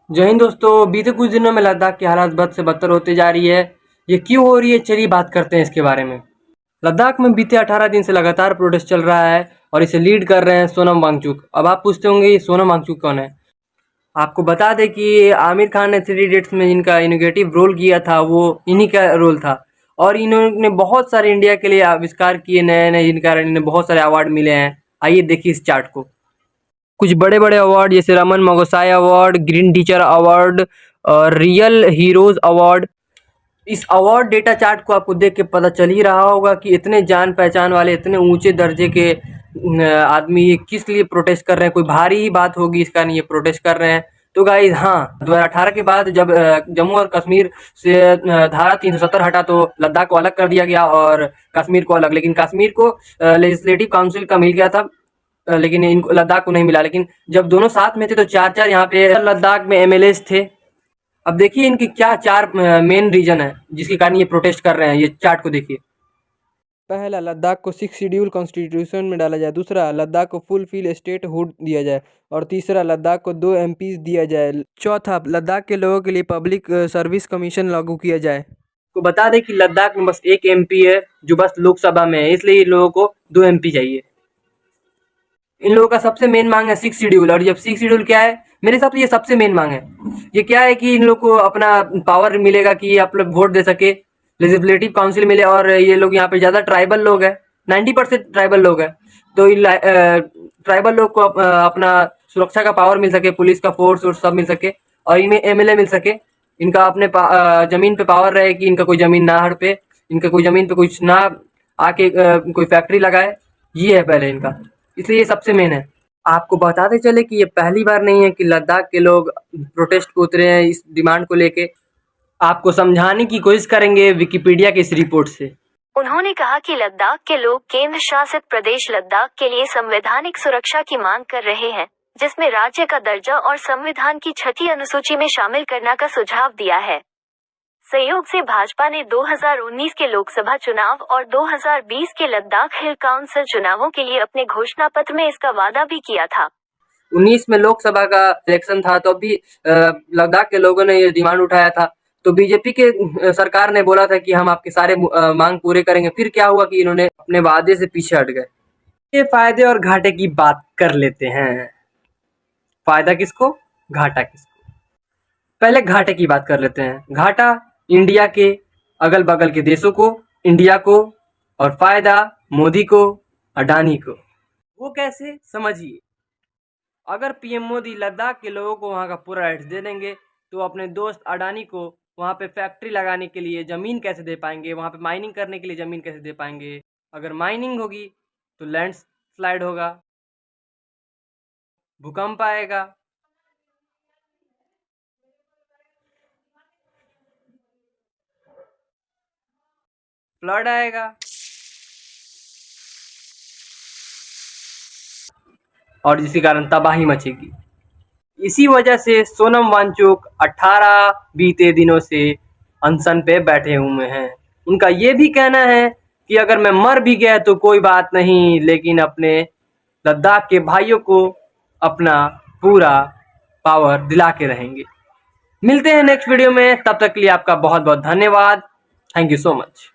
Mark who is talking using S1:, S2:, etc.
S1: जय हिंद दोस्तों। बीते कुछ दिनों में लद्दाख की हालत बद से बदतर होती जा रही है। ये क्यों हो रही है, चलिए बात करते हैं इसके बारे में। लद्दाख में बीते 18 दिन से लगातार प्रोटेस्ट चल रहा है और इसे लीड कर रहे हैं सोनम वांगचुक। अब आप पूछते होंगे ये सोनम वांगचुक कौन है। आपको बता दें कि आमिर खान ने 3 इडियट्स में जिनका इनोवेटिव रोल किया था वो इन्हीं का रोल था। और इन्होंने बहुत सारे इंडिया के लिए आविष्कार किए नए नए, जिनके कारण इन्हें बहुत सारे अवार्ड मिले हैं। आइए देखिए इस चार्ट को। कुछ बड़े बड़े अवार्ड जैसे Raman Magsaysay award, green teacher award और रियल हीरोज अवार्ड। इस अवार्ड डेटा चार्ट को आपको देख के पता चल ही रहा होगा कि इतने जान पहचान वाले, इतने ऊंचे दर्जे के आदमी ये किस लिए प्रोटेस्ट कर रहे हैं। कोई भारी ही बात होगी इस कारण ये प्रोटेस्ट कर रहे हैं। तो गाइज हाँ, 2018 के बाद जब जम्मू और कश्मीर से धारा 370 हटा तो लद्दाख को अलग कर दिया गया और कश्मीर को अलग। लेकिन कश्मीर को लेजिस्लेटिव काउंसिल का मिल गया था, लेकिन इनको लद्दाख को नहीं मिला। लेकिन जब दोनों साथ में थे तो चार चार यहाँ पे लद्दाख में एमएलएस थे। अब देखिए इनकी क्या चार मेन रीजन है जिसके कारण ये प्रोटेस्ट कर रहे हैं। ये चार्ट को देखिए। पहला, लद्दाख को 6 शेड्यूल कॉन्स्टिट्यूशन में डाला जाए। दूसरा, लद्दाख को फुल फील स्टेट हुड दिया जाए। और तीसरा, लद्दाख को 2 एमपीज दिया जाए। चौथा, लद्दाख के लोगों के लिए पब्लिक सर्विस कमीशन लागू किया जाए। को बता दें कि लद्दाख में बस एक एमपी है जो बस लोकसभा में है, इसलिए लोगों को 2 एमपी चाहिए। इन लोगों का सबसे मेन मांग है 6 शेड्यूल। और जब 6 शेड्यूल क्या है, मेरे हिसाब से ये सबसे मेन मांग है। ये क्या है कि इन लोग को अपना पावर मिलेगा कि आप लोग वोट दे सके, लेजिस्लेटिव काउंसिल मिले। और ये लोग यहाँ पे ज़्यादा ट्राइबल लोग हैं, 90% ट्राइबल लोग हैं। तो ट्राइबल लोग को अपना सुरक्षा का पावर मिल सके, पुलिस का फोर्स और सब मिल सके, और इनमें एमएलए मिल सके। इनका अपने जमीन पे पावर रहे कि इनका कोई जमीन ना हड़पे, इनका कोई जमीन पे कुछ ना आके कोई फैक्ट्री लगाए। ये है पहले इनका, इसलिए ये सबसे मेन है। आपको बताते चले कि ये पहली बार नहीं है कि लद्दाख के लोग प्रोटेस्ट पे उतरे हैं इस डिमांड को लेके। आपको समझाने की कोशिश करेंगे विकिपीडिया की इस रिपोर्ट से।
S2: उन्होंने कहा कि लद्दाख के लोग केंद्र शासित प्रदेश लद्दाख के लिए संवैधानिक सुरक्षा की मांग कर रहे हैं, जिसमें राज्य का दर्जा और संविधान की 6ठी अनुसूची में शामिल करने का सुझाव दिया है। संयोग से भाजपा ने 2019 के लोकसभा चुनाव और 2020 के लद्दाख हिल काउंसिल चुनावों के लिए अपने घोषणा पत्र में इसका वादा भी किया था।
S1: 19 में लोकसभा का इलेक्शन था तो भी लद्दाख के लोगों ने ये डिमांड उठाया था। तो बीजेपी के सरकार ने बोला था कि हम आपके सारे मांग पूरे करेंगे। फिर क्या हुआ कि इन्होंने अपने वादे से पीछे हट गए। ये फायदे और घाटे की बात कर लेते हैं। फायदा किसको, घाटा किसको। पहले घाटे की बात कर लेते हैं। घाटा इंडिया के अगल बगल के देशों को, इंडिया को, और फायदा मोदी को, अडानी को। वो कैसे, समझिए। अगर पीएम मोदी लद्दाख के लोगों को वहाँ का पूरा राइट्स दे देंगे तो अपने दोस्त अडानी को वहाँ पे फैक्ट्री लगाने के लिए ज़मीन कैसे दे पाएंगे, वहाँ पे माइनिंग करने के लिए ज़मीन कैसे दे पाएंगे। अगर माइनिंग होगी तो लैंड स्लाइड होगा, भूकंप आएगा, फ्लड आएगा, और जिसके कारण तबाही मचेगी। इसी वजह से सोनम वांगचुक 18 बीते दिनों से अनशन पे बैठे हुए हैं। उनका ये भी कहना है कि अगर मैं मर भी गया तो कोई बात नहीं, लेकिन अपने लद्दाख के भाइयों को अपना पूरा पावर दिला के रहेंगे। मिलते हैं नेक्स्ट वीडियो में, तब तक के लिए आपका बहुत बहुत धन्यवाद। Thank you so much.